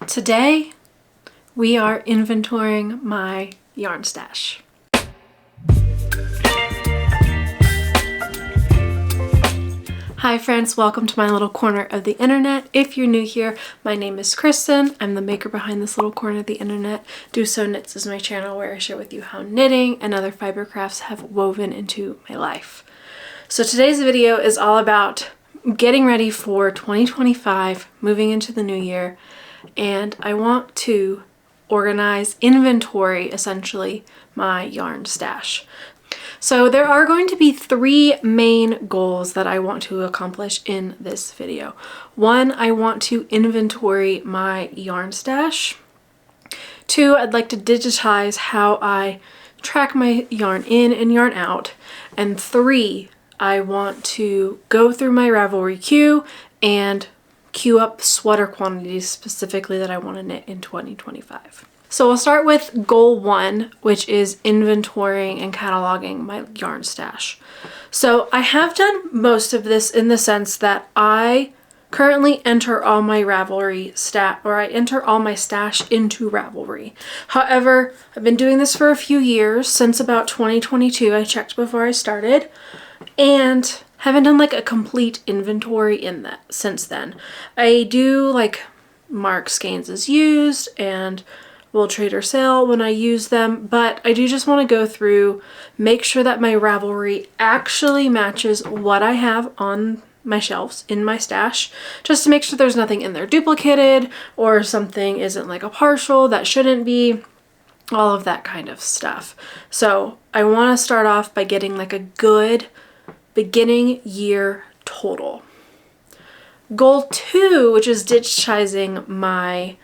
Today, we are inventorying my yarn stash. Hi friends, welcome to my little corner of the internet. If you're new here, my name is Kristen. I'm the maker behind this little corner of the internet. Do So Knits is my channel where I share with you how knitting and other fiber crafts have woven into my life. So today's video is all about getting ready for 2025, moving into the new year, and I want to organize, inventory essentially my yarn stash. So there are going to be three main goals that I want to accomplish in this video. One, I want to inventory my yarn stash. Two, I'd like to digitize how I track my yarn in and yarn out. And three, I want to go through my Ravelry Queue and queue up sweater quantities specifically that I want to knit in 2025. So we'll start with goal one, which is inventorying and cataloging my yarn stash. So I have done most of this in the sense that I currently enter all my Ravelry I enter all my stash into Ravelry. However, I've been doing this for a few years, since about 2022. I checked before I started, and haven't done like a complete inventory in that since then. I do like mark Skeins as used and will trade or sale when I use them, but I do just want to go through, make sure that my Ravelry actually matches what I have on my shelves in my stash, just to make sure there's nothing in there duplicated or something isn't like a partial that shouldn't be, all of that kind of stuff. So I want to start off by getting like a good beginning year total. Goal two, which is digitizing my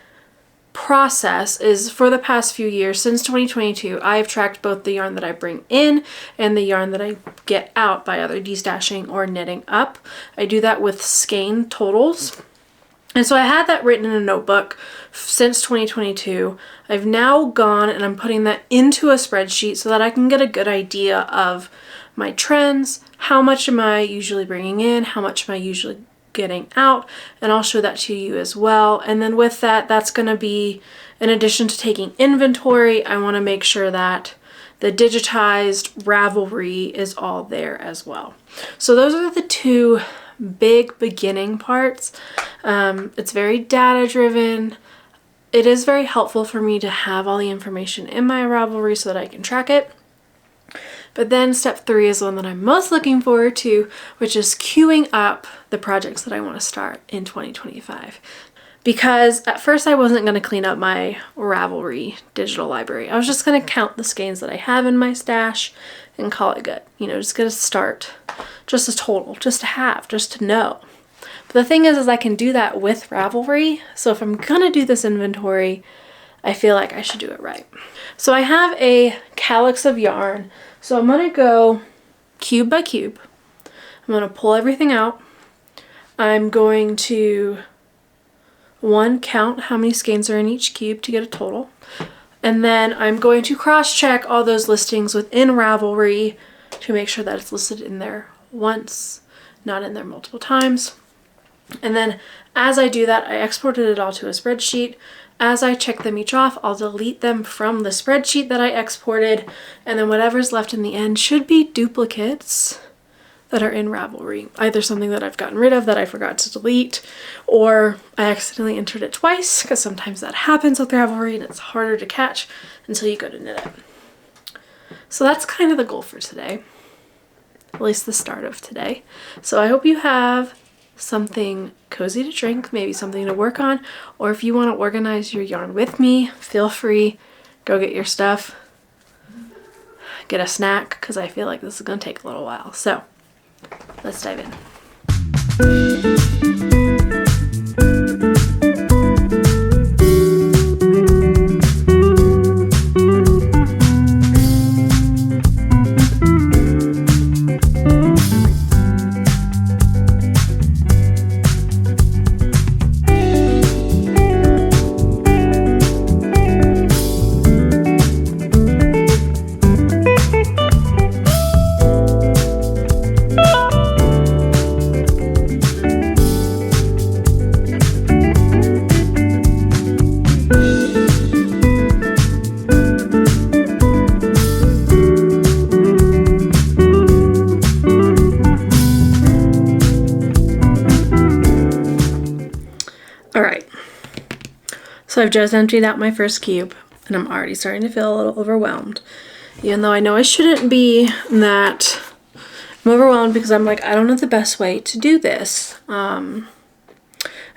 process, is for the past few years, since 2022, I've tracked both the yarn that I bring in and the yarn that I get out by either destashing or knitting up. I do that with skein totals. And so I had that written in a notebook since 2022. I've now gone and I'm putting that into a spreadsheet so that I can get a good idea of my trends, how much am I usually bringing in, how much am I usually getting out, and I'll show that to you as well. And then with that, that's going to be, in addition to taking inventory, I want to make sure that the digitized Ravelry is all there as well. So those are the two big beginning parts. It's very data driven. It is very helpful for me to have all the information in my Ravelry so that I can track it. But then step three is one that I'm most looking forward to, which is queuing up the projects that I want to start in 2025. Because at first I wasn't going to clean up my Ravelry digital library. I was just going to count the skeins that I have in my stash and call it good. You know, just going to start, just a total, just to have, just to know. But the thing is I can do that with Ravelry. So if I'm going to do this inventory, I feel like I should do it right. So I have a calyx of yarn. So I'm going to go cube by cube. I'm going to pull everything out. I'm going to, one, count how many skeins are in each cube to get a total. And then I'm going to cross-check all those listings within Ravelry to make sure that it's listed in there once, not in there multiple times. And then as I do that, I exported it all to a spreadsheet. As I check them each off, I'll delete them from the spreadsheet that I exported, and then whatever's left in the end should be duplicates that are in Ravelry. Either something that I've gotten rid of that I forgot to delete, or I accidentally entered it twice, because sometimes that happens with Ravelry and it's harder to catch until you go to knit it. So that's kind of the goal for today, at least the start of today. So I hope you have something cozy to drink, maybe something to work on, or if you want to organize your yarn with me, feel free, go get your stuff, get a snack, because I feel like this is going to take a little while. So let's dive in. So I've just emptied out my first cube and I'm already starting to feel a little overwhelmed. Even though I know I shouldn't be, that I'm overwhelmed because I'm like, I don't know the best way to do this. And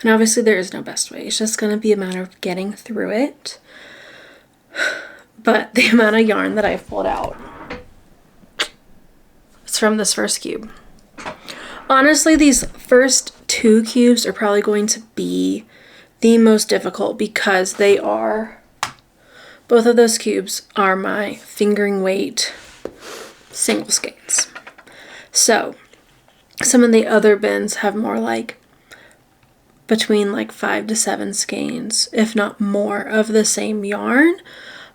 obviously there is no best way. It's just going to be a matter of getting through it. But the amount of yarn that I've pulled out, it's from this first cube. Honestly, these first 2 cubes are probably going to be the most difficult because they are, both of those cubes are my fingering weight single skeins. So some of the other bins have more like between like 5 to 7 skeins, if not more, of the same yarn.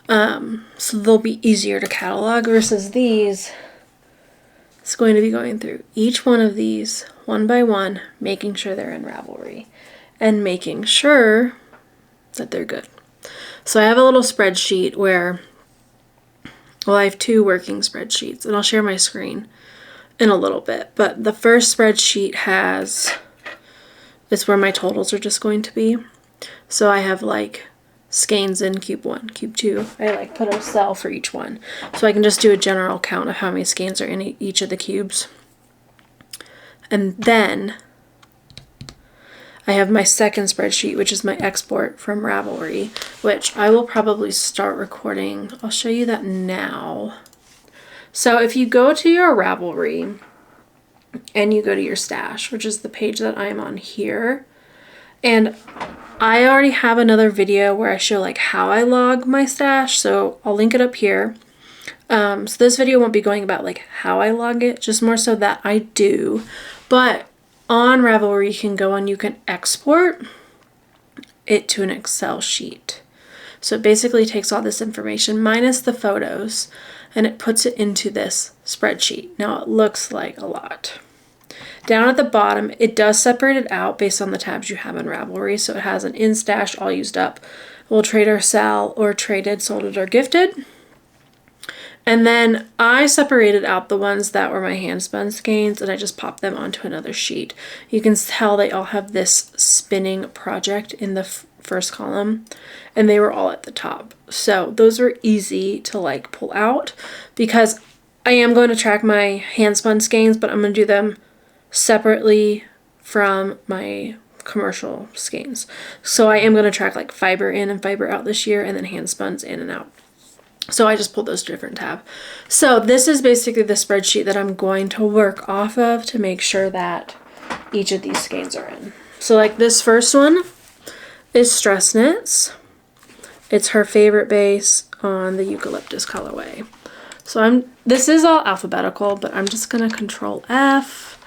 So they'll be easier to catalog versus these. It's going to be going through each one of these one by one, making sure they're in Ravelry and making sure that they're good. So I have a little spreadsheet where, well, I have 2 working spreadsheets and I'll share my screen in a little bit. But the first spreadsheet has, it's where my totals are just going to be. So I have like skeins in cube 1, cube 2. I like put a cell for each one. So I can just do a general count of how many skeins are in each of the cubes. And then I have my second spreadsheet, which is my export from Ravelry, which I will probably start recording. I'll show you that now. So if you go to your Ravelry and you go to your stash, which is the page that I'm on here, and I already have another video where I show like how I log my stash, so I'll link it up here. So this video won't be going about like how I log it, just more so that I do. But on Ravelry you can go and you can export it to an Excel sheet. So it basically takes all this information minus the photos and it puts it into this spreadsheet. Now it looks like a lot. Down at the bottom, it does separate it out based on the tabs you have in Ravelry. So it has an in stash, all used up, will trade or sell, or traded, sold it, or gifted. And then I separated out the ones that were my hand spun skeins and I just popped them onto another sheet. You can tell they all have this spinning project in the first column and they were all at the top. So those were easy to like pull out because I am going to track my hand spun skeins, but I'm going to do them separately from my commercial skeins. So I am going to track like fiber in and fiber out this year and then hand spuns in and out. So I just pulled those to a different tab. So this is basically the spreadsheet that I'm going to work off of to make sure that each of these skeins are in. So like this first one is Stress Knits. It's her favorite base on the eucalyptus colorway. So this is all alphabetical, but I'm just going to Control F.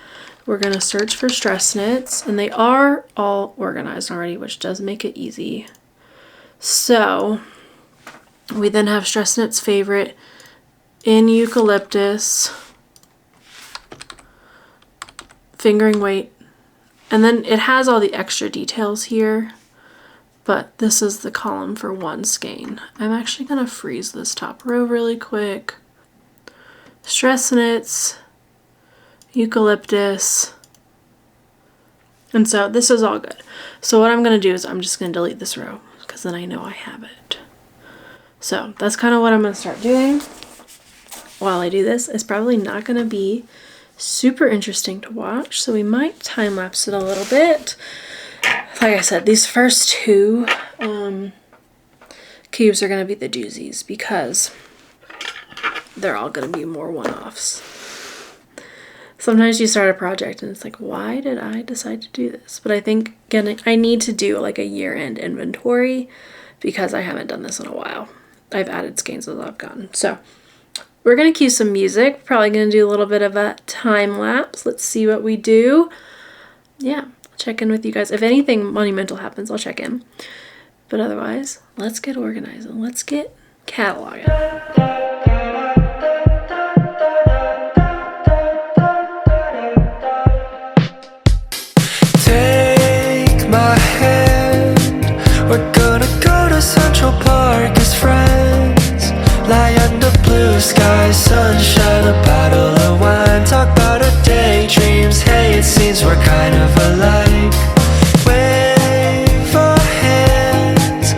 We're going to search for Stress Knits, and they are all organized already, which does make it easy. So we then have Stress Knits favorite in eucalyptus, fingering weight, and then it has all the extra details here, but this is the column for one skein. I'm actually going to freeze this top row really quick. Stress Knits, eucalyptus, and so this is all good. So what I'm going to do is I'm just going to delete this row because then I know I have it. So that's kind of what I'm going to start doing while I do this. It's probably not going to be super interesting to watch, so we might time lapse it a little bit. Like I said, these first 2 cubes are going to be the doozies because they're all going to be more one-offs. Sometimes you start a project and it's like, why did I decide to do this? But I think, again, I need to do like a year-end inventory because I haven't done this in a while. I've added skeins as I've gone. So we're going to cue some music. Probably going to do a little bit of a time lapse. Let's see what we do. Yeah, I'll check in with you guys. If anything monumental happens, I'll check in. But otherwise, let's get organized and let's get cataloging. Central Park as friends, lie under blue skies, sunshine, a bottle of wine, talk about our daydreams. Hey, it seems we're kind of alike. Wave our hands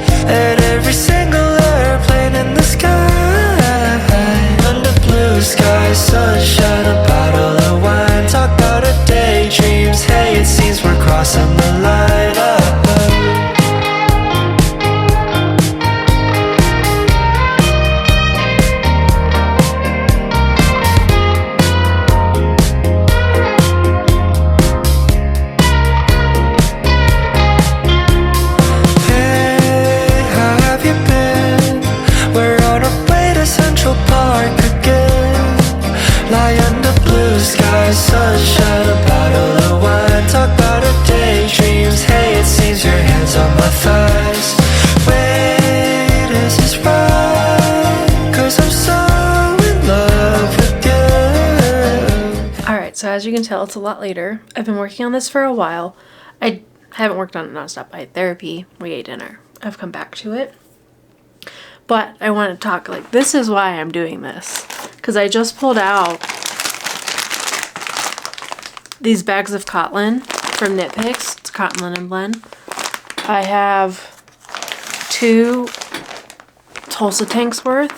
as you can tell, it's a lot later. I've been working on this for a while. I haven't worked on it nonstop. I had therapy. We ate dinner. I've come back to it. But I want to talk, like, this is why I'm doing this. Because I just pulled out these bags of cotton from Knit Picks. It's cotton linen blend. I have 2 Tulsa tanks worth.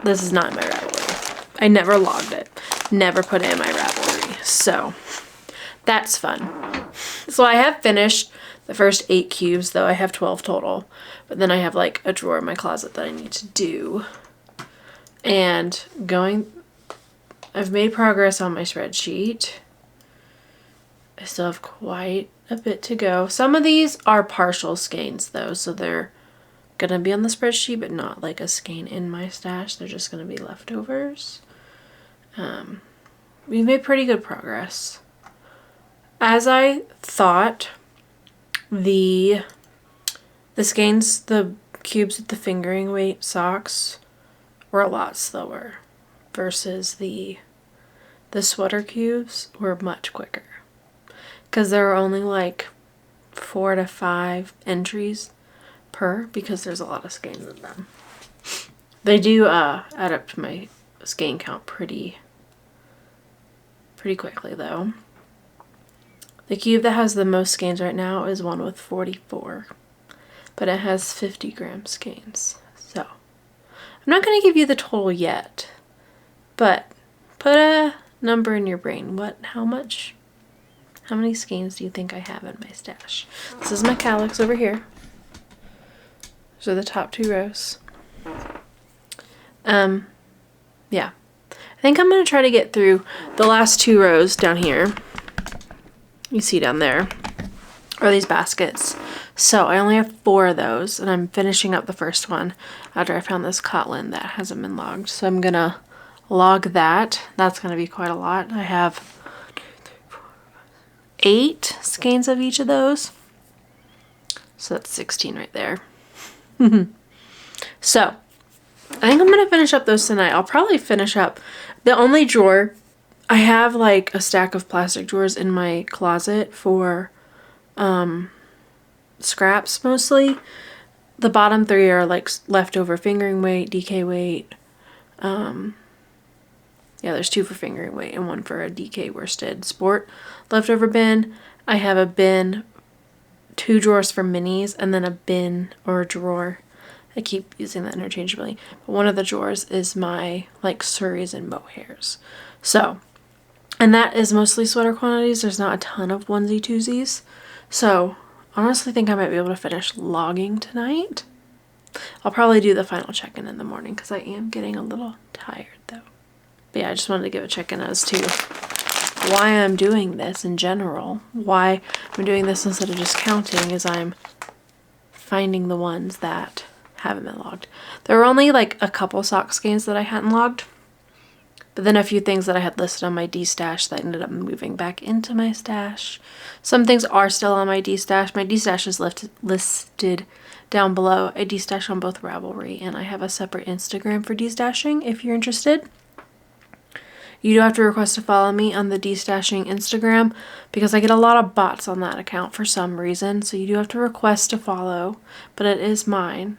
This is not in my Ravelry. I never logged it. Never put it in my Ravelry. So that's fun. So I have finished the first 8 cubes, though I have 12 total. But then I have like a drawer in my closet that I need to do. And I've made progress on my spreadsheet. I still have quite a bit to go. Some of these are partial skeins though, so they're gonna be on the spreadsheet, but not like a skein in my stash. They're just gonna be leftovers. We've made pretty good progress. As I thought, the skeins, the cubes with the fingering weight socks were a lot slower versus the sweater cubes were much quicker. Because there are only like 4 to 5 entries per, because there's a lot of skeins in them. They do add up to my skein count pretty quickly though. The cube that has the most skeins right now is one with 44, but it has 50 gram skeins. So I'm not going to give you the total yet, but put a number in your brain. How many skeins do you think I have in my stash? This is my calyx over here. Those are the top 2 rows. Yeah. I think I'm going to try to get through the last 2 rows down here. You see down there are these baskets. So I only have 4 of those, and I'm finishing up the first one after I found this cotton that hasn't been logged. So I'm going to log that. That's going to be quite a lot. I have 8 skeins of each of those. So that's 16 right there. So I think I'm going to finish up those tonight. I'll probably finish up the only drawer. I have like a stack of plastic drawers in my closet for scraps mostly. The bottom 3 are like leftover fingering weight, DK weight. Yeah, there's 2 for fingering weight and 1 for a DK worsted sport leftover bin. I have a bin, 2 drawers for minis, and then a bin or a drawer. I keep using that interchangeably. But one of the drawers is my like surreys and mohairs. So, and that is mostly sweater quantities. There's not a ton of onesie twosies. So I honestly think I might be able to finish logging tonight. I'll probably do the final check-in in the morning because I am getting a little tired though. But yeah, I just wanted to give a check-in as to why I'm doing this in general. Why I'm doing this instead of just counting is I'm finding the ones that haven't been logged. There were only like a couple sock skeins that I hadn't logged. But then a few things that I had listed on my D stash that ended up moving back into my stash. Some things are still on my D stash. My D stash is listed down below. I D stash on both Ravelry, and I have a separate Instagram for D stashing if you're interested. You do have to request to follow me on the D stashing Instagram because I get a lot of bots on that account for some reason. So you do have to request to follow, but it is mine.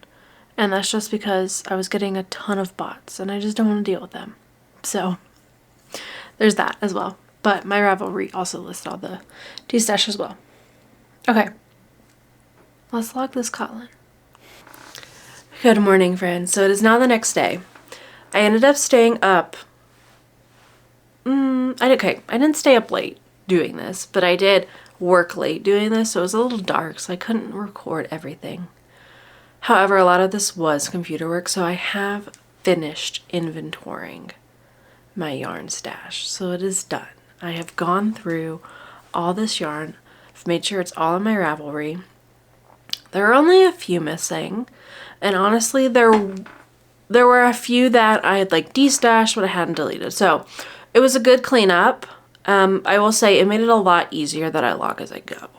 And that's just because I was getting a ton of bots and I just don't want to deal with them. So there's that as well. But my Ravelry also lists all the D-stash as well. Okay. Let's log this cotton. Good morning, friends. So it is now the next day. I ended up staying up. I didn't stay up late doing this, but I did work late doing this. So it was a little dark, so I couldn't record everything. However, a lot of this was computer work, so I have finished inventorying my yarn stash. So it is done. I have gone through all this yarn. I've made sure it's all in my Ravelry. There are only a few missing, and honestly, there were a few that I had like de-stashed but I hadn't deleted. So it was a good cleanup. I will say it made it a lot easier that I log as I go.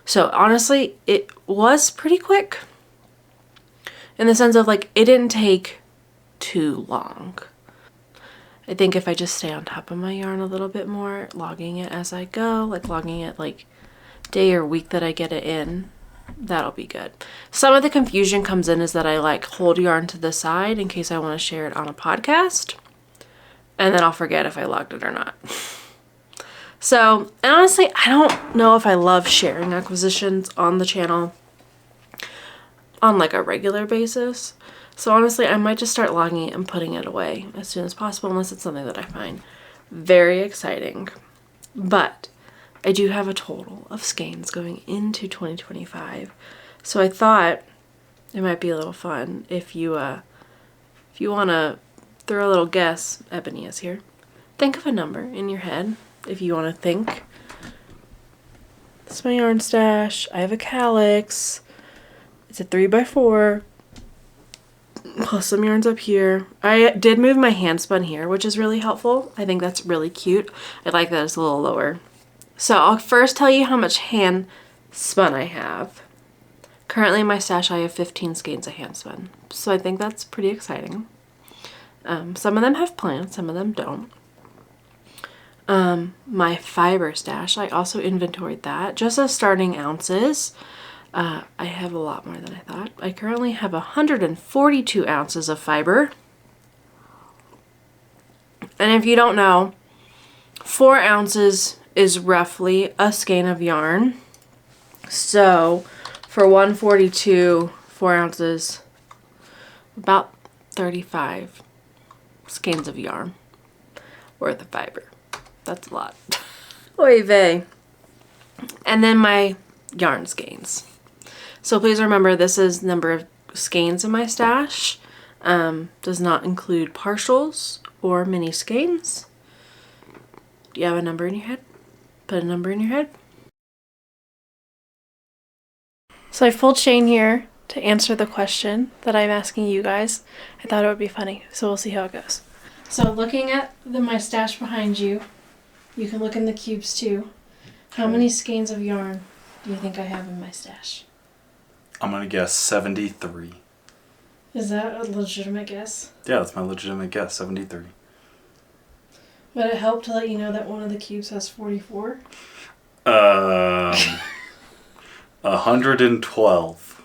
So honestly, it was pretty quick in the sense of like it didn't take too long. I think if I just stay on top of my yarn a little bit more, logging it as I go, like logging it like day or week that I get it in, that'll be good. Some of the confusion comes in is that I like hold yarn to the side in case I want to share it on a podcast, and then I'll forget if I logged it or not. So, and honestly, I don't know if I love sharing acquisitions on the channel on like a regular basis. So honestly, I might just start logging it and putting it away as soon as possible, unless it's something that I find very exciting. But I do have a total of skeins going into 2025. So I thought it might be a little fun if you want to throw a little guess. Ebony is here. Think of a number in your head if you want to think. This is my yarn stash. I have a calyx. It's a 3x4. Plus some yarns up here. I did move my hand spun here, which is really helpful. I think that's really cute. I like that it's a little lower. So I'll first tell you how much hand spun I have. Currently in my stash I have 15 skeins of hand spun. So I think that's pretty exciting. Some of them have plans, some of them don't. My fiber stash, I also inventoried that just as starting ounces. I have a lot more than I thought. I currently have 142 ounces of fiber. And if you don't know, 4 ounces is roughly a skein of yarn. So for 142, 4 ounces, about 35 skeins of yarn worth of fiber. That's a lot. Oy vey. And then my yarn skeins. So please remember, this is the number of skeins in my stash. Does not include partials or mini skeins. Do you have a number in your head? Put a number in your head. So I full chain here to answer the question that I'm asking you guys. I thought it would be funny, so we'll see how it goes. So looking at my stash behind you, you can look in the cubes too. How many skeins of yarn do you think I have in my stash? I'm going to guess 73. Is that a legitimate guess? Yeah, that's my legitimate guess, 73. Would it help to let you know that one of the cubes has 44? 112.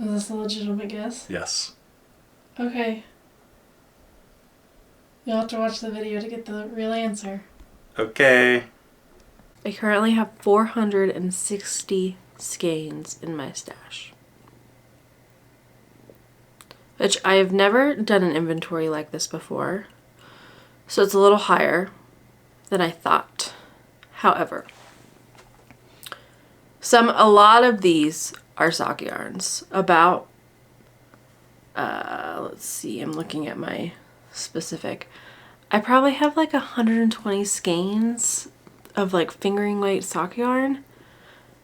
Is this a legitimate guess? Yes. Okay. You'll have to watch the video to get the real answer. Okay. I currently have 460 skeins in my stash. Which I have never done an inventory like this before. So it's a little higher than I thought. However, a lot of these are sock yarns. About, let's see, I'm looking at my specific. I probably have like 120 skeins of like fingering weight sock yarn.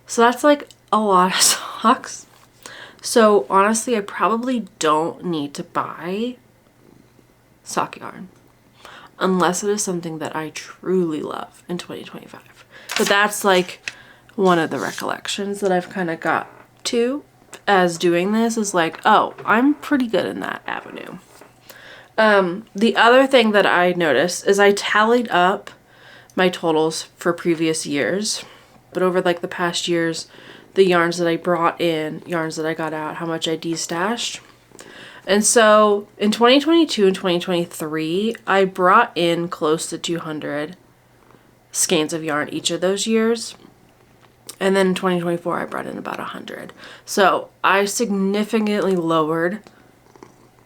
So that's like a lot of socks. So honestly, I probably don't need to buy sock yarn unless it is something that I truly love in 2025. But that's like one of the recollections that I've kind of got to as doing this is like, oh, I'm pretty good in that avenue. The other thing that I noticed is I tallied up my totals for previous years, but over like the past years, the yarns that I brought in, yarns that I got out, how much I destashed. And so in 2022 and 2023, I brought in close to 200 skeins of yarn each of those years. And then in 2024, I brought in about 100. So I significantly lowered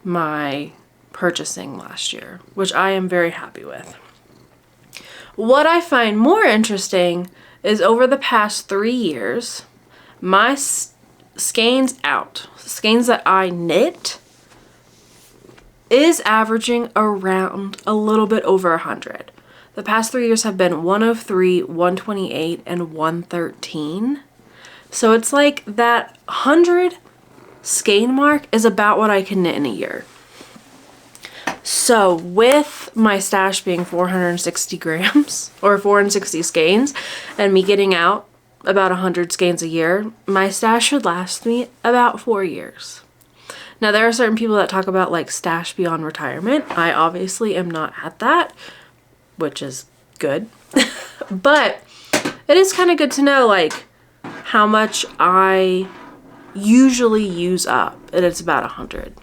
my purchasing last year, which I am very happy with. What I find more interesting is over the past 3 years, my skeins that I knit, is averaging around a little bit over 100. The past 3 years have been 103, 128, and 113. So it's like that 100 skein mark is about what I can knit in a year. So with my stash being 460 grams or 460 skeins and me getting out about 100 skeins a year, my stash should last me about 4 years. Now there are certain people that talk about like stash beyond retirement. I obviously am not at that, which is good. But it is kind of good to know like how much I usually use up, and it's about 100.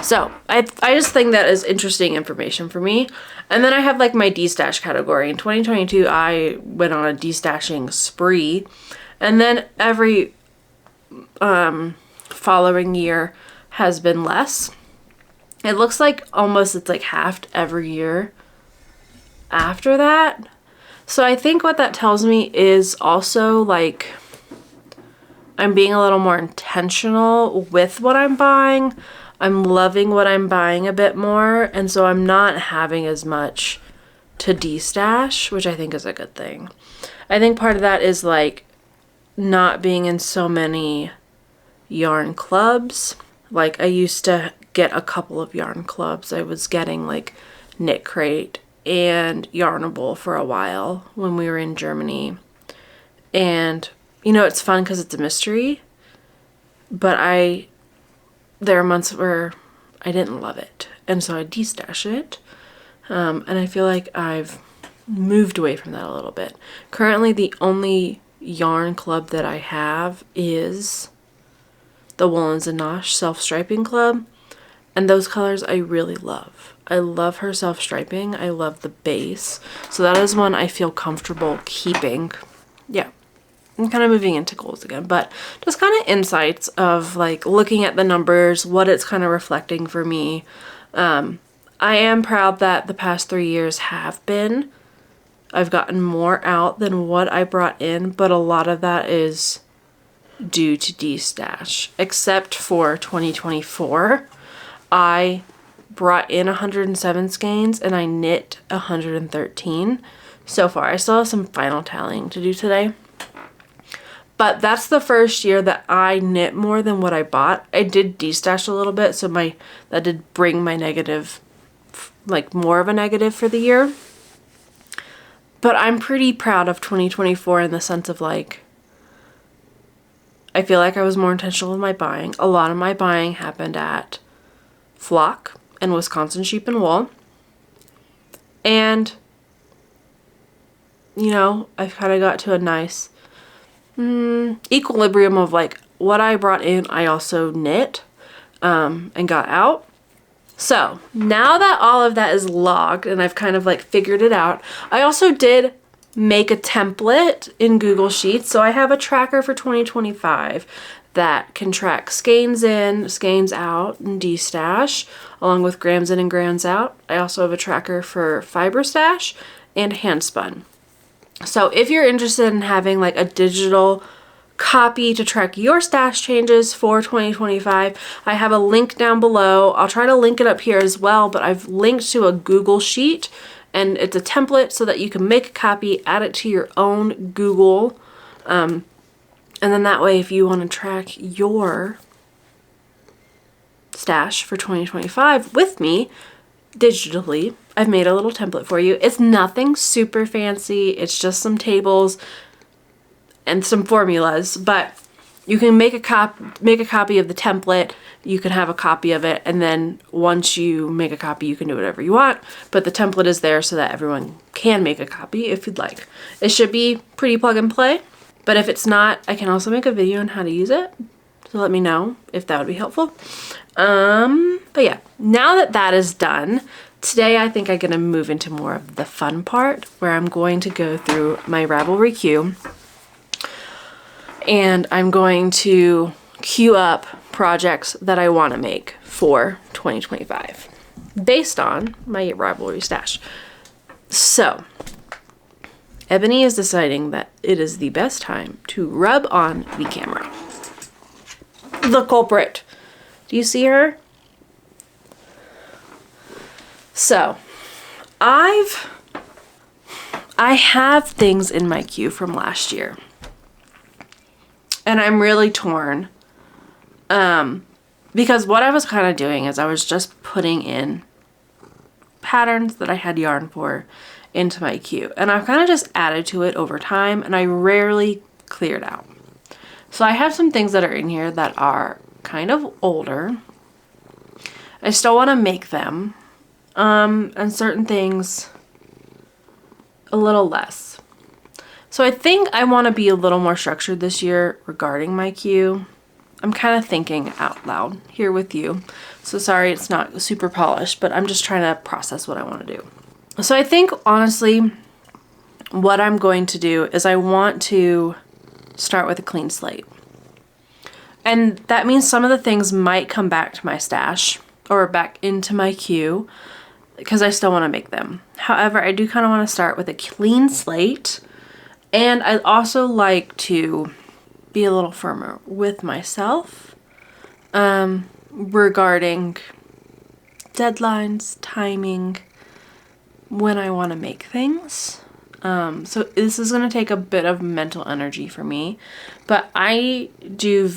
So I just think that is interesting information for me. And then I have like my destash category. In 2022, I went on a destashing spree, and then every following year has been less. It looks like almost it's like halved every year after that. So I think what that tells me is also like I'm being a little more intentional with what I'm buying. I'm loving what I'm buying a bit more, and so I'm not having as much to destash, which I think is a good thing. I think part of that is like not being in so many yarn clubs. Like I used to get a couple of yarn clubs. I was getting like Knit Crate and Yarnable for a while when we were in Germany. And you know, it's fun because it's a mystery, but there are months where I didn't love it, and so I destash it. And I feel like I've moved away from that a little bit. Currently, the only yarn club that I have is the Woolens and Nosh self-striping club, and those colors I really love. I love her self-striping. I love the base. So that is one I feel comfortable keeping. Yeah. I'm kind of moving into goals again, but just kind of insights of like looking at the numbers, what it's kind of reflecting for me. I am proud that the past 3 years have been. I've gotten more out than what I brought in, but a lot of that is due to destash. Except for 2024, I brought in 107 skeins and I knit 113 so far. I still have some final tallying to do today. But that's the first year that I knit more than what I bought. I did destash a little bit, so that did bring my negative, like more of a negative for the year. But I'm pretty proud of 2024 in the sense of like, I feel like I was more intentional with my buying. A lot of my buying happened at Flock and Wisconsin Sheep and Wool. And, you know, I've kind of got to a nice equilibrium of like what I brought in, I also knit and got out. So now that all of that is logged and I've kind of like figured it out, I also did make a template in Google Sheets. So I have a tracker for 2025 that can track skeins in, skeins out, and destash, along with grams in and grams out. I also have a tracker for fiber stash and hand spun. So if you're interested in having like a digital copy to track your stash changes for 2025, I have a link down below. I'll try to link it up here as well, but I've linked to a Google Sheet, and it's a template so that you can make a copy, add it to your own Google, and then that way if you want to track your stash for 2025 with me digitally, I've made a little template for you. It's nothing super fancy. It's just some tables and some formulas, but you can make a copy of the template. You can have a copy of it, and then once you make a copy, you can do whatever you want, but the template is there so that everyone can make a copy if you'd like. It should be pretty plug and play, but if it's not, I can also make a video on how to use it, so let me know if that would be helpful. But yeah, now that that is done, today I think I'm going to move into more of the fun part where I'm going to go through my Ravelry Queue, and I'm going to queue up projects that I want to make for 2025 based on my Ravelry stash. So Ebony is deciding that it is the best time to rub on the camera. The culprit. Do you see her? So I have things in my queue from last year, and I'm really torn because what I was kind of doing is I was just putting in patterns that I had yarn for into my queue, and I've kind of just added to it over time, and I rarely clear it out. So I have some things that are in here that are kind of older. I still want to make them. And certain things a little less. So I think I want to be a little more structured this year regarding my queue. I'm kind of thinking out loud here with you. So sorry it's not super polished, but I'm just trying to process what I want to do. So I think honestly, what I'm going to do is I want to start with a clean slate. And that means some of the things might come back to my stash or back into my queue because I still want to make them. However, I do kind of want to start with a clean slate. And I also like to be a little firmer with myself regarding deadlines, timing, when I want to make things. So this is going to take a bit of mental energy for me, but I do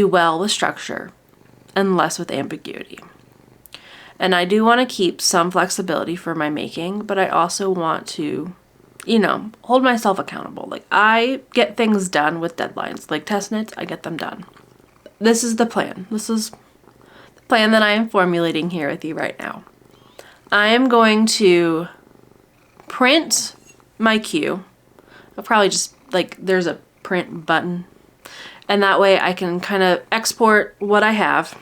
well with structure and less with ambiguity. And I do want to keep some flexibility for my making, but I also want to, hold myself accountable. Like, I get things done with deadlines. Like test knits, I get them done. This is the plan. This is the plan that I am formulating here with you right now. I am going to print my queue. I'll probably just, there's a print button. And that way I can kind of export what I have,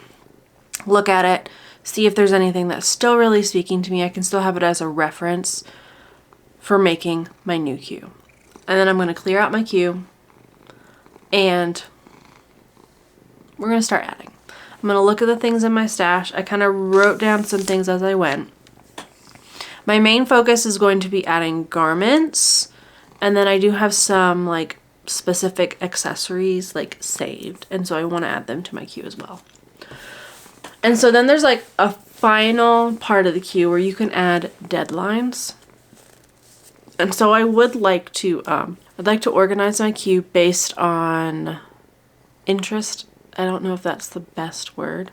look at it, see if there's anything that's still really speaking to me. I can still have it as a reference for making my new queue. And then I'm going to clear out my queue and we're going to start adding. I'm going to look at the things in my stash. I kind of wrote down some things as I went. My main focus is going to be adding garments, and then I do have some specific accessories saved, and so I want to add them to my queue as well. And so then there's a final part of the queue where you can add deadlines. And so I would like to I'd like to organize my queue based on interest. I don't know if that's the best word.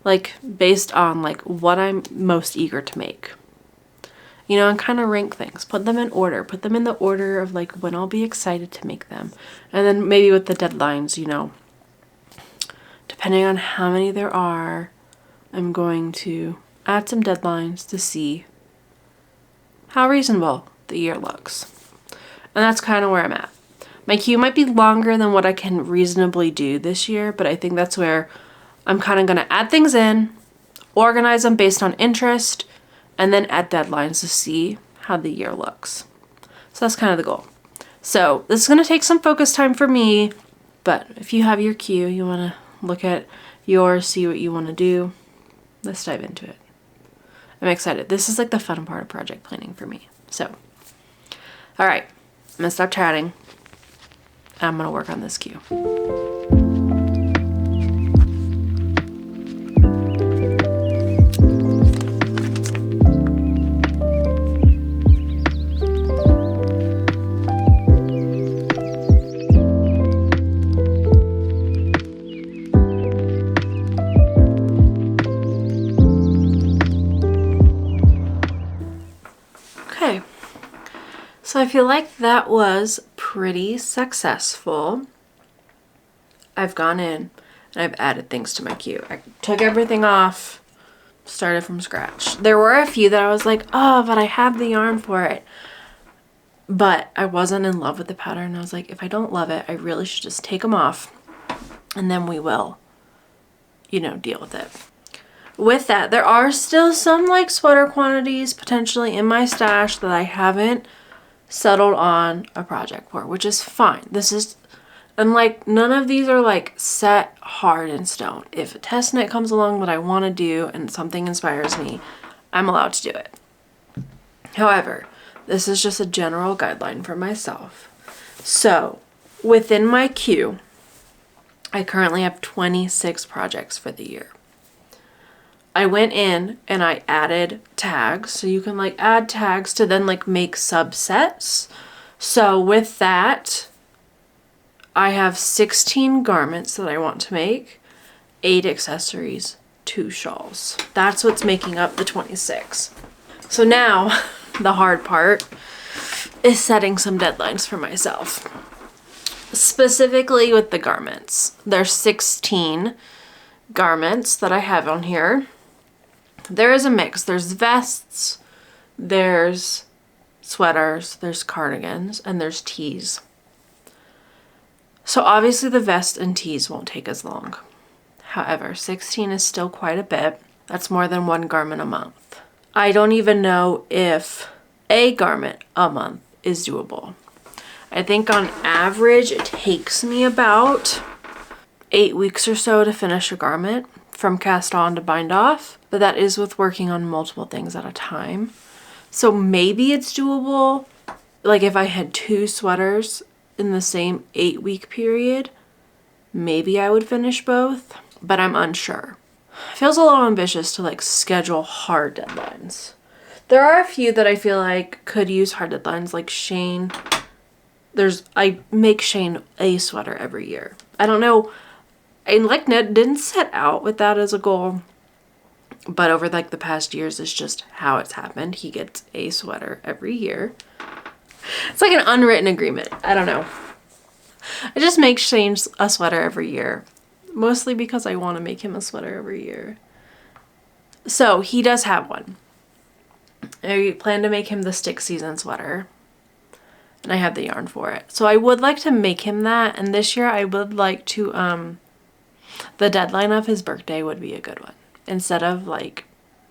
Based on what I'm most eager to make. And kind of rank things, put them in order, put them in the order of when I'll be excited to make them. And then maybe with the deadlines, depending on how many there are, I'm going to add some deadlines to see how reasonable the year looks. And that's kind of where I'm at. My queue might be longer than what I can reasonably do this year, but I think that's where I'm kind of going to add things in, organize them based on interest, and then add deadlines to see how the year looks. So that's kind of the goal. So this is going to take some focus time for me, but if you have your queue, you want to look at yours, see what you want to do, let's dive into it. I'm excited. This is the fun part of project planning for me. So, all right, I'm going to stop chatting. I'm going to work on this queue. So I feel like that was pretty successful. I've gone in and I've added things to my queue. I took everything off, started from scratch. There were a few that I was like, oh, but I have the yarn for it. But I wasn't in love with the pattern. I was like, if I don't love it, I really should just take them off and then we will, deal with it. With that, there are still some sweater quantities potentially in my stash that I haven't settled on a project for, which is fine. And none of these are set hard in stone. If a test knit comes along that I want to do and something inspires me, I'm allowed to do it. However, this is just a general guideline for myself. So within my queue, I currently have 26 projects for the year. I went in and I added tags. So you can add tags to then make subsets. So with that, I have 16 garments that I want to make, 8 accessories, 2 shawls. That's what's making up the 26. So now the hard part is setting some deadlines for myself. specifically with the garments. There's 16 garments that I have on here. There is a mix. There's vests, there's sweaters, there's cardigans, and there's tees. So obviously the vest and tees won't take as long. However, 16 is still quite a bit. That's more than one garment a month. I don't even know if a garment a month is doable. I think on average it takes me about 8 weeks or so to finish a garment from cast on to bind off, but that is with working on multiple things at a time. So maybe it's doable. Like if I had 2 sweaters in the same 8-week period, maybe I would finish both, but I'm unsure. It feels a little ambitious to like schedule hard deadlines. There are a few that I feel like could use hard deadlines, like Shane. I make Shane a sweater every year. I don't know, and like Ned didn't set out with that as a goal, but over like the past years, it's just how it's happened. He gets a sweater every year. It's like an unwritten agreement. I don't know. I just make Shane a sweater every year, mostly because I want to make him a sweater every year. So he does have one. I plan to make him the stick season sweater, and I have the yarn for it. So I would like to make him that, and this year I would like to, the deadline of his birthday would be a good one. Instead of like,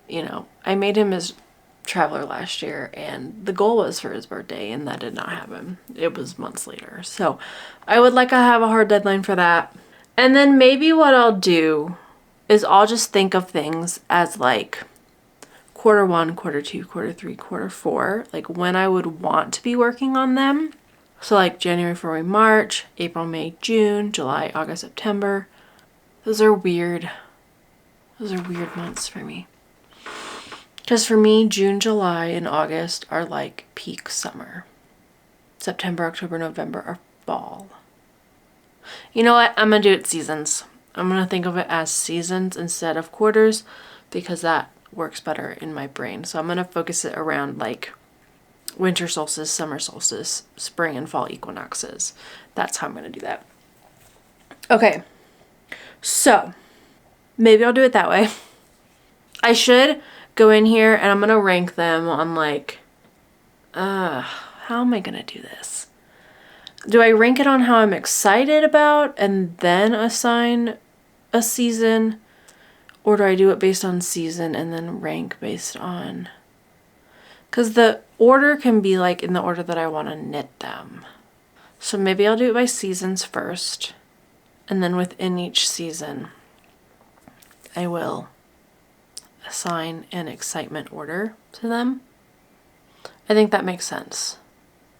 you know, I made him his traveler last year and the goal was for his birthday and that did not happen. It was months later. So I would like to have a hard deadline for that. And then maybe what I'll do is I'll just think of things as like quarter 1, quarter 2, quarter 3, quarter 4, like when I would want to be working on them. So like January, February, March, April, May, June, July, August, September. Those are weird months for me. Because for me, June, July, and August are like peak summer. September, October, November are fall. You know what? I'm going to do it seasons. I'm going to think of it as seasons instead of quarters because that works better in my brain. So I'm going to focus it around like winter solstice, summer solstice, spring and fall equinoxes. That's how I'm going to do that. Okay. So maybe I'll do it that way. I should go in here and I'm going to rank them on like, how am I going to do this? Do I rank it on how I'm excited about and then assign a season? Or do I do it based on season and then rank based on... Because the order can be like in the order that I want to knit them. So maybe I'll do it by seasons first. And then within each season, I will assign an excitement order to them. I think that makes sense.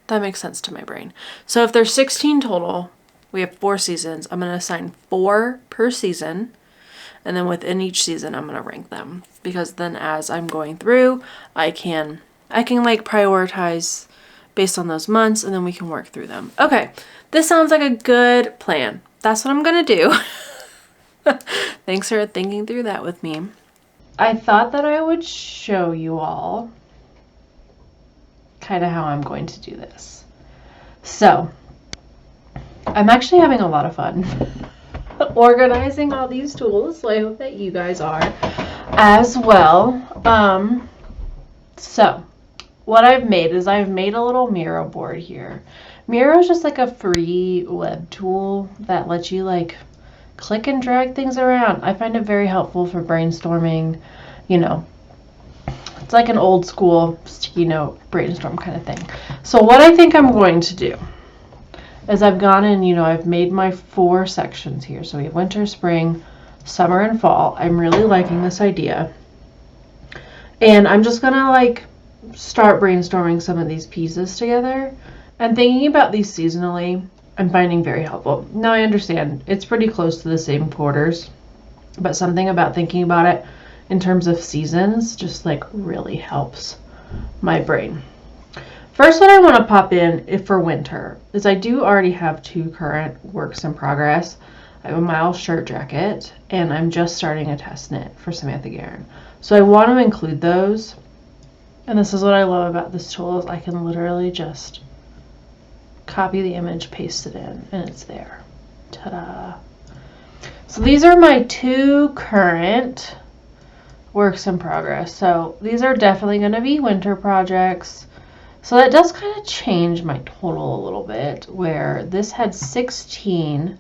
That makes sense to my brain. So if there's 16 total, we have 4 seasons. I'm going to assign 4 per season. And then within each season, I'm going to rank them. Because then as I'm going through, I can like prioritize based on those months and then we can work through them. Okay, this sounds like a good plan. That's what I'm going to do. Thanks for thinking through that with me. I thought that I would show you all kind of how I'm going to do this. So, I'm actually having a lot of fun organizing all these tools, so I hope that you guys are as well. So, what I've made is I've made a little Miro board here. Miro is just like a free web tool that lets you like click and drag things around. I find it very helpful for brainstorming, you know. It's like an old school sticky note brainstorm kind of thing. So what I think I'm going to do is I've gone in, you know, I've made my 4 sections here. So we have winter, spring, summer, and fall. I'm really liking this idea. And I'm just going to like start brainstorming some of these pieces together. And thinking about these seasonally, I'm finding very helpful. Now I understand it's pretty close to the same quarters, but something about thinking about it in terms of seasons just like really helps my brain. First, what I want to pop in for winter is I do already have 2 current works in progress. I have a Miles shirt jacket and I'm just starting a test knit for Samantha Guerin. So I want to include those. And this is what I love about this tool is I can literally just copy the image, paste it in, and it's there. Ta-da. So these are my 2 current works in progress. So these are definitely going to be winter projects. So that does kind of change my total a little bit, where this had 16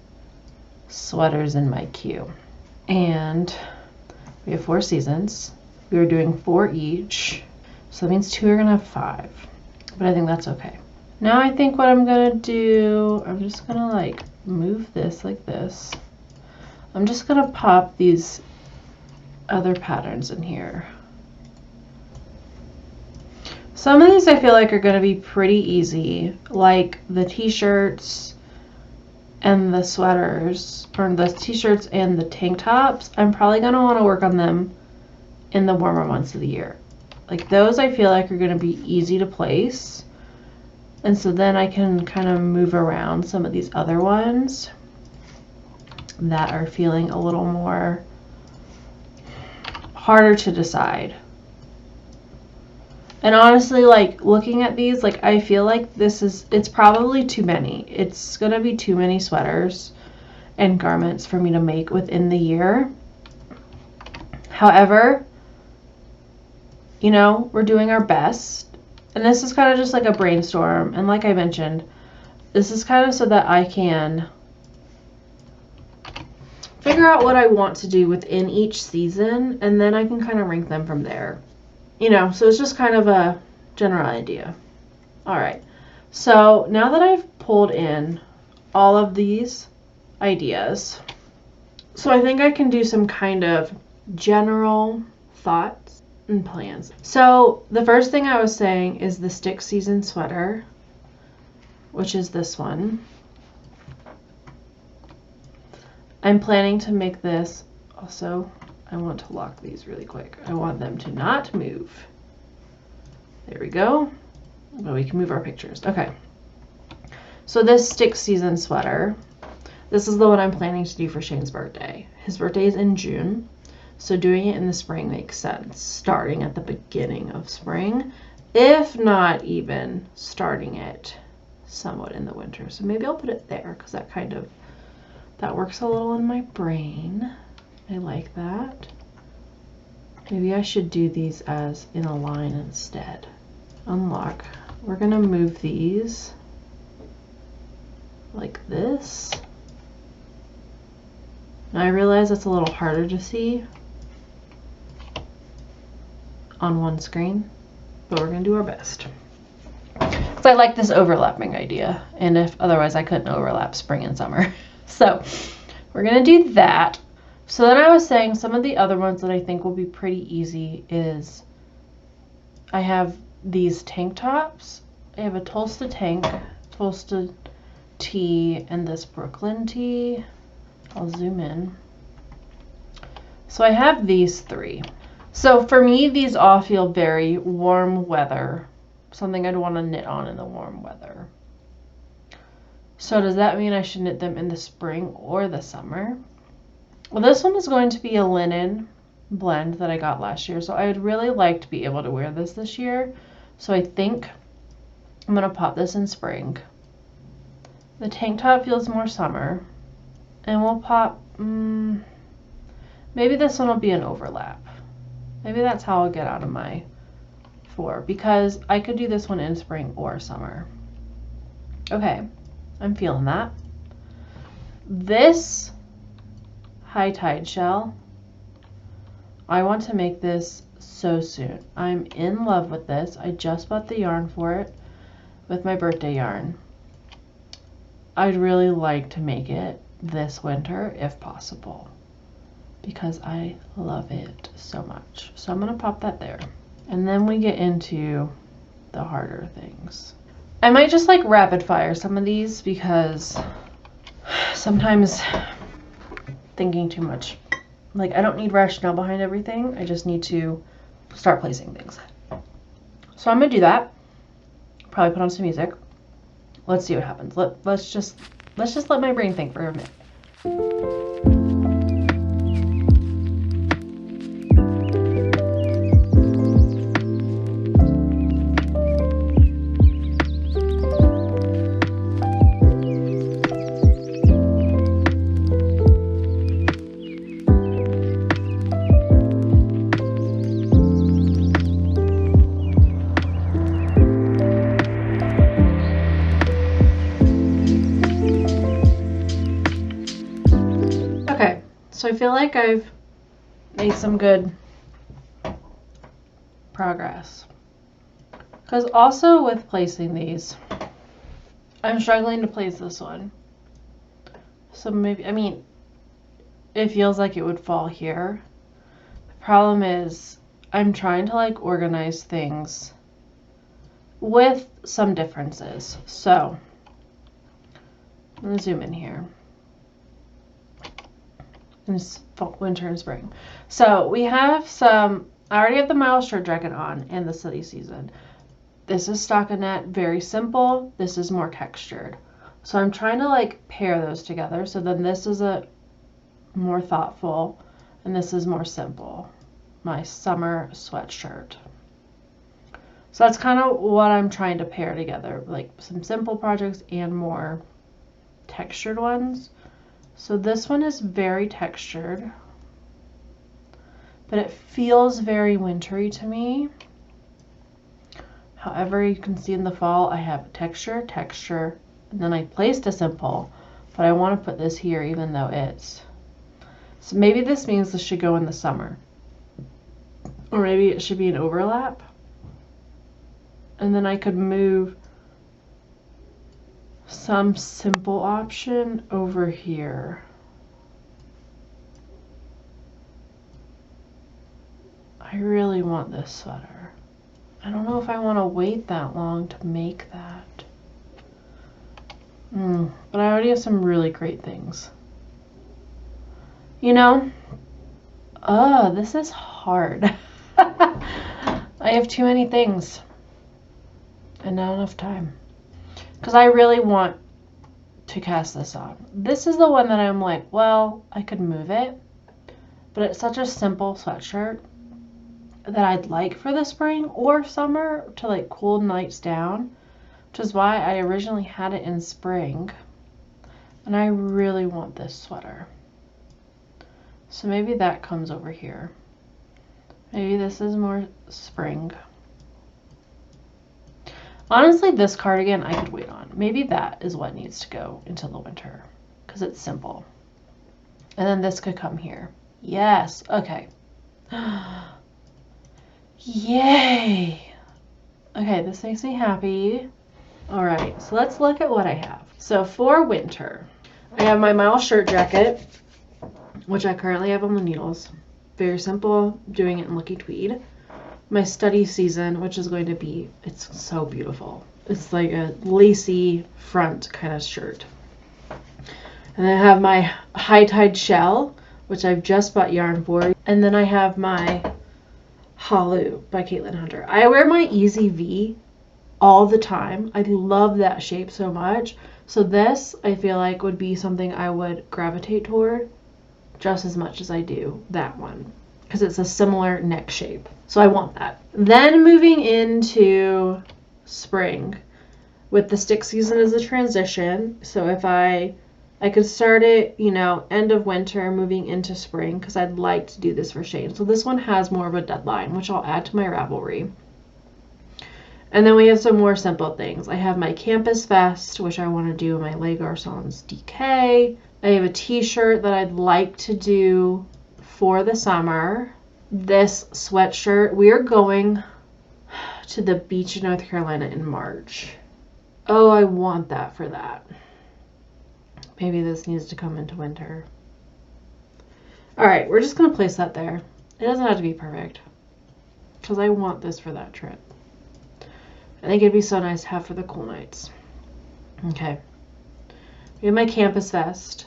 sweaters in my queue. And we have 4 seasons. We were doing 4 each. So that means 2 are going to have 5. But I think that's okay. Now I think what I'm going to do, I'm just going to like move this like this. I'm just going to pop these other patterns in here. Some of these I feel like are going to be pretty easy, like the t-shirts and the sweaters, or the t-shirts and the tank tops. I'm probably going to want to work on them in the warmer months of the year. Like those I feel like are going to be easy to place. And so then I can kind of move around some of these other ones that are feeling a little more harder to decide. And honestly, like looking at these, like I feel like it's probably too many. It's going to be too many sweaters and garments for me to make within the year. However, you know, we're doing our best. And this is kind of just like a brainstorm. And like I mentioned, this is kind of so that I can figure out what I want to do within each season. And then I can kind of rank them from there. You know, so it's just kind of a general idea. All right. So now that I've pulled in all of these ideas, so I think I can do some kind of general thoughts and plans. So the first thing I was saying is the stick season sweater, which is this one. I'm planning to make this also. I want to lock these really quick. I want them to not move. There we go. Well, we can move our pictures. Okay. So this stick season sweater, this is the one I'm planning to do for Shane's birthday. His birthday is in June. So doing it in the spring makes sense, starting at the beginning of spring, if not even starting it somewhat in the winter. So maybe I'll put it there because that works a little in my brain. I like that. Maybe I should do these as in a line instead. Unlock. We're going to move these like this. Now I realize it's a little harder to see on one screen, but we're going to do our best. Because I like this overlapping idea, and if otherwise I couldn't overlap spring and summer. So we're going to do that. So then I was saying some of the other ones that I think will be pretty easy is I have these tank tops. I have a Tulsa tank, Tulsa tee, and this Brooklyn tee. I'll zoom in. So I have these 3. So for me, these all feel very warm weather, something I'd want to knit on in the warm weather. So does that mean I should knit them in the spring or the summer? Well, this one is going to be a linen blend that I got last year, so I would really like to be able to wear this year. So I think I'm going to pop this in spring. The tank top feels more summer, and we'll pop, maybe this one will be an overlap. Maybe that's how I'll get out of my 4, because I could do this one in spring or summer. Okay, I'm feeling that. This high tide shell, I want to make this so soon. I'm in love with this. I just bought the yarn for it with my birthday yarn. I'd really like to make it this winter if possible, because I love it so much. So I'm going to pop that there. And then we get into the harder things. I might just like rapid fire some of these because sometimes thinking too much. Like I don't need rationale behind everything. I just need to start placing things. So I'm going to do that. Probably put on some music. Let's see what happens. Let's just let my brain think for a minute. So I feel like I've made some good progress. Because also with placing these, I'm struggling to place this one. So maybe, I mean, it feels like it would fall here. The problem is I'm trying to like organize things with some differences. So I'm going to zoom in here. It's winter and spring. So we have some, I already have the Miles shirt jacket on in the silly season. This is stockinette, very simple. This is more textured. So I'm trying to like pair those together. So then this is a more thoughtful and this is more simple. My summer sweatshirt. So that's kind of what I'm trying to pair together, like some simple projects and more textured ones. So this one is very textured, but it feels very wintry to me. However, you can see in the fall, I have texture, and then I placed a simple, but I want to put this here even though it's, so maybe this means this should go in the summer, or maybe it should be an overlap. And then I could move some simple option over here. I really want this sweater. I don't know if I want to wait that long to make that. But I already have some really great things. You know? This is hard. I have too many things. And not enough time. Because I really want to cast this on. This is the one that I'm like, well, I could move it. But it's such a simple sweatshirt that I'd like for the spring or summer to like cool nights down. Which is why I originally had it in spring. And I really want this sweater. So maybe that comes over here. Maybe this is more spring. Honestly, this cardigan I could wait on. Maybe that is what needs to go into the winter because it's simple. And then this could come here. Yes. Okay. Yay. Okay, this makes me happy. All right, so let's look at what I have. So for winter, I have my Miles shirt jacket, which I currently have on the needles. Very simple, doing it in Lucky Tweed. My study season, which is going to be, it's so beautiful. It's like a lacy front kind of shirt. And then I have my High Tide shell, which I've just bought yarn for. And then I have my Hollow by Caitlin Hunter. I wear my Easy V all the time. I love that shape so much. So this, I feel like, would be something I would gravitate toward just as much as I do that one. Because it's a similar neck shape. So I want that. Then moving into spring with the stick season as a transition. So if I could start it, you know, end of winter moving into spring because I'd like to do this for Shane. So this one has more of a deadline, which I'll add to my Ravelry. And then we have some more simple things. I have my Campus Vest, which I want to do in my Les Garçons DK. I have a t-shirt that I'd like to do for the summer. This sweatshirt, we are going to the beach in North Carolina in March. Oh, I want that for that. Maybe this needs to come into winter. All right, we're just going to place that there. It doesn't have to be perfect because I want this for that trip. I think it'd be so nice to have for the cool nights. Okay. We have my Campus Vest.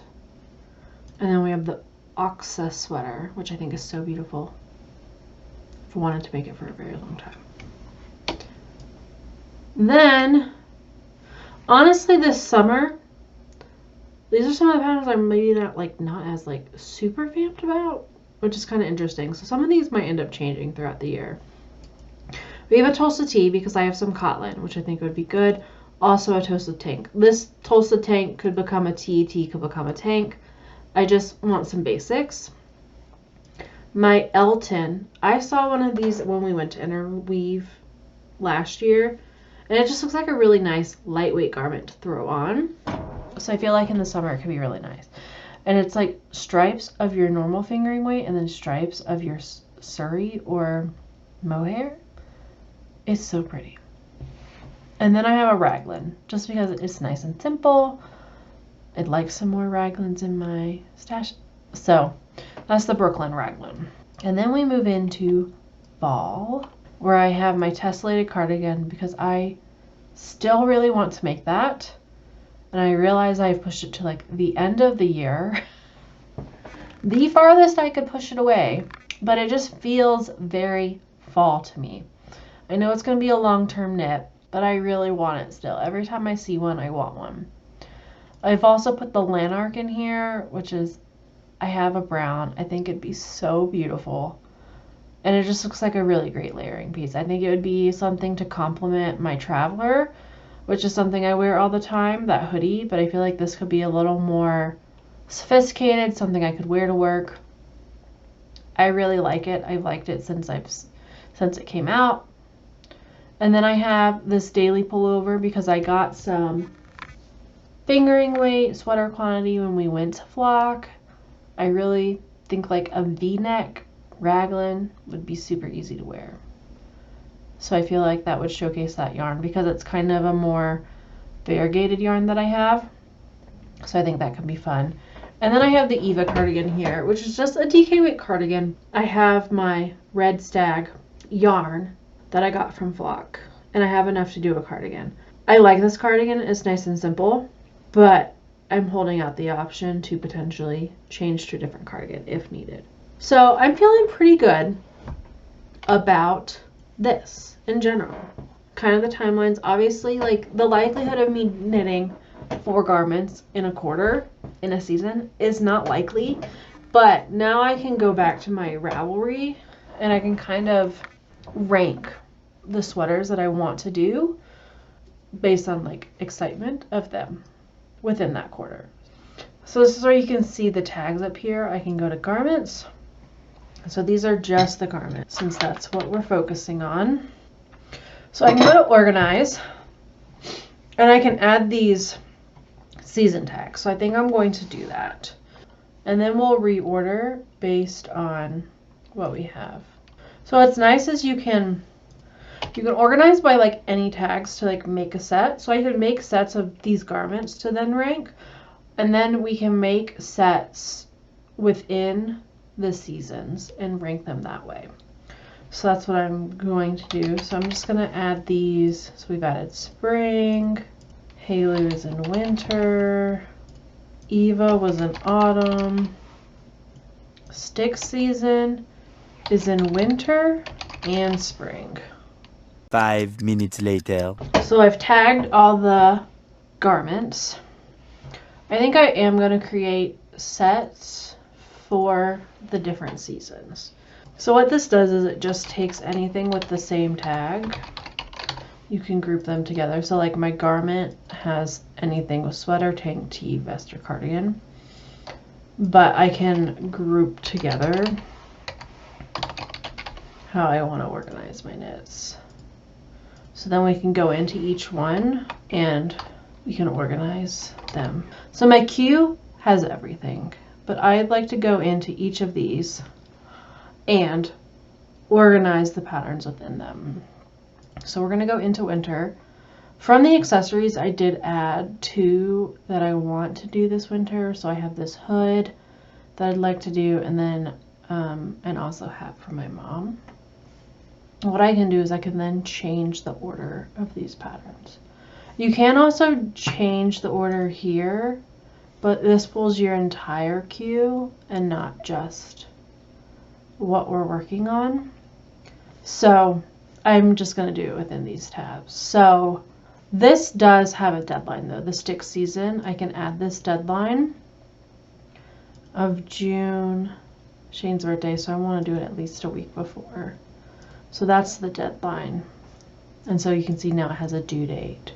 And then we have the Oxa sweater, which I think is so beautiful. I've wanted to make it for a very long time. Then, honestly, this summer, these are some of the patterns I'm maybe not as super vamped about, which is kind of interesting. So some of these might end up changing throughout the year. We have a Tulsa tee because I have some Kotlin, which I think would be good. Also a Tulsa tank. This Tulsa tank could become a tee could become a tank. I just want some basics. My Elton, I saw one of these when we went to Interweave last year, and it just looks like a really nice lightweight garment to throw on. So I feel like in the summer it could be really nice. And it's like stripes of your normal fingering weight and then stripes of your Surrey or mohair. It's so pretty. And then I have a raglan, just because it's nice and simple. I'd like some more raglans in my stash. So that's the Brooklyn raglan. And then we move into fall, where I have my tessellated cardigan because I still really want to make that. And I realize I've pushed it to like the end of the year. The farthest I could push it away, but it just feels very fall to me. I know it's going to be a long-term knit, but I really want it still. Every time I see one, I want one. I've also put the Lanark in here, which is, I have a brown. I think it'd be so beautiful. And it just looks like a really great layering piece. I think it would be something to complement my Traveler, which is something I wear all the time, that hoodie, but I feel like this could be a little more sophisticated, something I could wear to work. I really like it. I've liked it since it came out. And then I have this daily pullover because I got some fingering weight sweater quantity when we went to Flock. I really think like a V-neck raglan would be super easy to wear. So I feel like that would showcase that yarn because it's kind of a more variegated yarn that I have. So I think that could be fun. And then I have the Eva cardigan here, which is just a DK weight cardigan. I have my Red Stag yarn that I got from Flock, and I have enough to do a cardigan. I like this cardigan. It's nice and simple, but I'm holding out the option to potentially change to a different cardigan if needed. So I'm feeling pretty good about this in general. Kind of the timelines, obviously, like the likelihood of me knitting 4 garments in a quarter in a season is not likely, but now I can go back to my Ravelry and I can kind of rank the sweaters that I want to do based on like excitement of them within that quarter. So this is where you can see the tags up here. I can go to garments. So these are just the garments since that's what we're focusing on. So I can go to organize and I can add these season tags. So I think I'm going to do that. And then we'll reorder based on what we have. So what's nice is you can organize by like any tags to like make a set. So I could make sets of these garments to then rank, and then we can make sets within the seasons and rank them that way. So that's what I'm going to do. So I'm just going to add these. So we've added spring, Haley is in winter, Eva was in autumn, Stick season is in winter and spring. 5 minutes later. So I've tagged all the garments. I think I am going to create sets for the different seasons. So what this does is it just takes anything with the same tag. You can group them together. So like my garment has anything with sweater, tank, tee, vest, or cardigan. But I can group together how I want to organize my knits. So then we can go into each one and we can organize them. So my queue has everything, but I'd like to go into each of these and organize the patterns within them. So we're going to go into winter. From the accessories, I did add 2 that I want to do this winter. So I have this hood that I'd like to do, and then an also hat for my mom. What I can do is I can then change the order of these patterns. You can also change the order here, but this pulls your entire queue and not just what we're working on. So I'm just going to do it within these tabs. So this does have a deadline though. The stick season, I can add this deadline of June, Shane's birthday, so I want to do it at least a week before. So that's the deadline. And so you can see now it has a due date.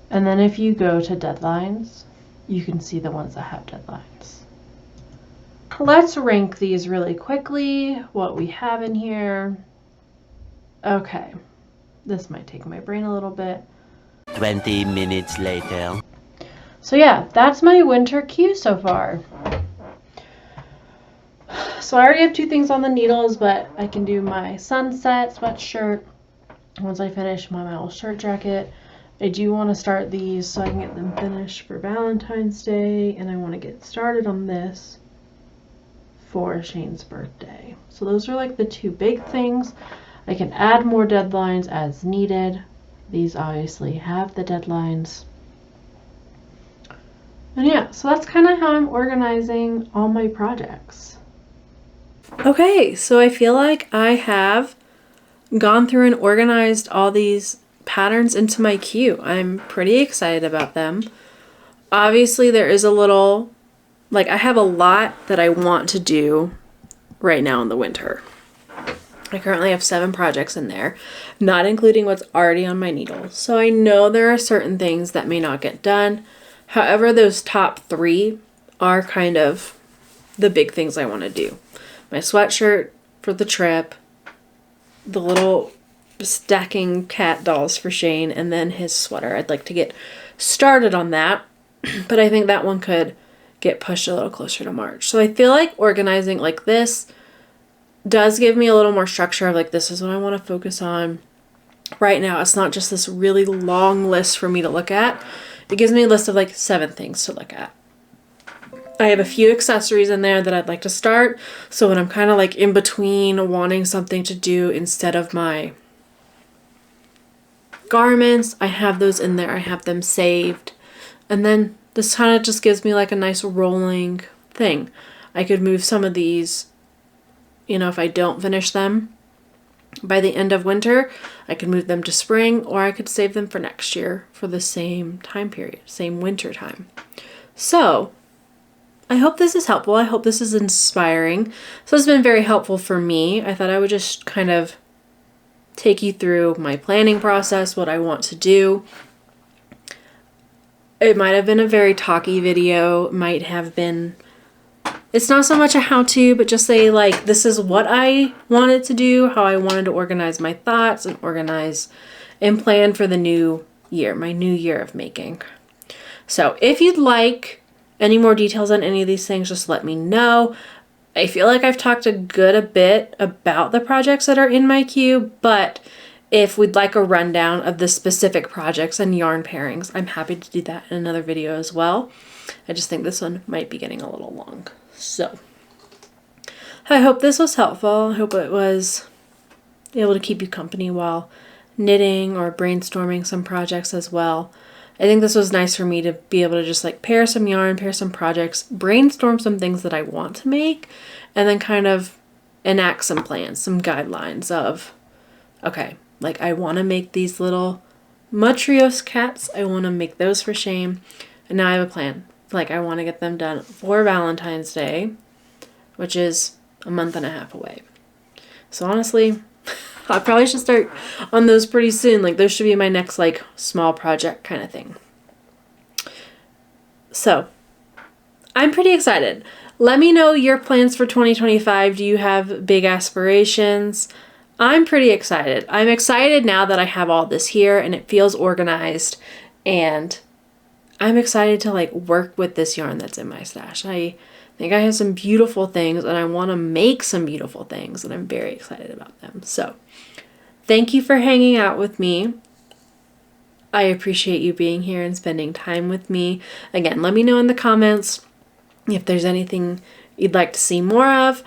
And then if you go to deadlines, you can see the ones that have deadlines. Let's rank these really quickly, what we have in here. Okay, this might take my brain a little bit. 20 minutes later. So yeah, that's my winter queue so far. So I already have 2 things on the needles, but I can do my sunset sweatshirt once I finish my little shirt jacket. I do want to start these so I can get them finished for Valentine's Day, and I want to get started on this for Shane's birthday. So those are like the 2 big things. I can add more deadlines as needed. These obviously have the deadlines. And yeah, so that's kind of how I'm organizing all my projects. Okay, so I feel like I have gone through and organized all these patterns into my queue. I'm pretty excited about them. Obviously, there is a little, like I have a lot that I want to do right now in the winter. I currently have 7 projects in there, not including what's already on my needles. So I know there are certain things that may not get done. However, those top 3 are kind of the big things I want to do. My sweatshirt for the trip, the little stacking cat dolls for Shane, and then his sweater. I'd like to get started on that, but I think that one could get pushed a little closer to March. So I feel like organizing like this does give me a little more structure of like, this is what I want to focus on right now. It's not just this really long list for me to look at. It gives me a list of like 7 things to look at. I have a few accessories in there that I'd like to start. So when I'm kind of like in between wanting something to do instead of my garments, I have those in there. I have them saved. And then this kind of just gives me like a nice rolling thing. I could move some of these, you know, if I don't finish them by the end of winter, I could move them to spring, or I could save them for next year for the same time period, same winter time. So I hope this is helpful. I hope this is inspiring. So it's been very helpful for me. I thought I would just kind of take you through my planning process, what I want to do. It might have been a very talky video, might have been, it's not so much a how-to, but just say like, this is what I wanted to do, how I wanted to organize my thoughts and organize and plan for the new year, my new year of making. So if you'd like any more details on any of these things, just let me know. I feel like I've talked a bit about the projects that are in my queue, but if we'd like a rundown of the specific projects and yarn pairings, I'm happy to do that in another video as well. I just think this one might be getting a little long. So I hope this was helpful. I hope it was able to keep you company while knitting or brainstorming some projects as well. I think this was nice for me to be able to just like pair some yarn, pair some projects, brainstorm some things that I want to make, and then kind of enact some plans, some guidelines of, okay, like I want to make these little Matrios cats. I want to make those for Shane. And now I have a plan. Like I want to get them done for Valentine's Day, which is a month and a half away. So honestly, I probably should start on those pretty soon. Like those should be my next like small project kind of thing. So I'm pretty excited. Let me know your plans for 2025. Do you have big aspirations? I'm pretty excited. I'm excited now that I have all this here and it feels organized, and I'm excited to like work with this yarn that's in my stash. I think I have some beautiful things and I want to make some beautiful things, and I'm very excited about them. So thank you for hanging out with me. I appreciate you being here and spending time with me. Again, let me know in the comments if there's anything you'd like to see more of.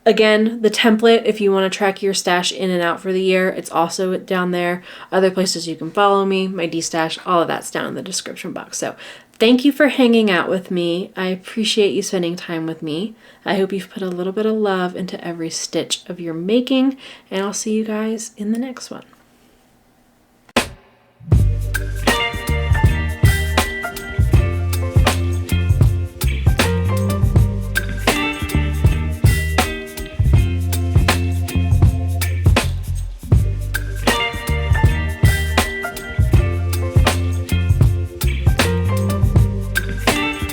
Again, the template, if you want to track your stash in and out for the year, it's also down there. Other places you can follow me, my D-stash, all of that's down in the description box. So thank you for hanging out with me. I appreciate you spending time with me. I hope you've put a little bit of love into every stitch of your making, and I'll see you guys in the next one.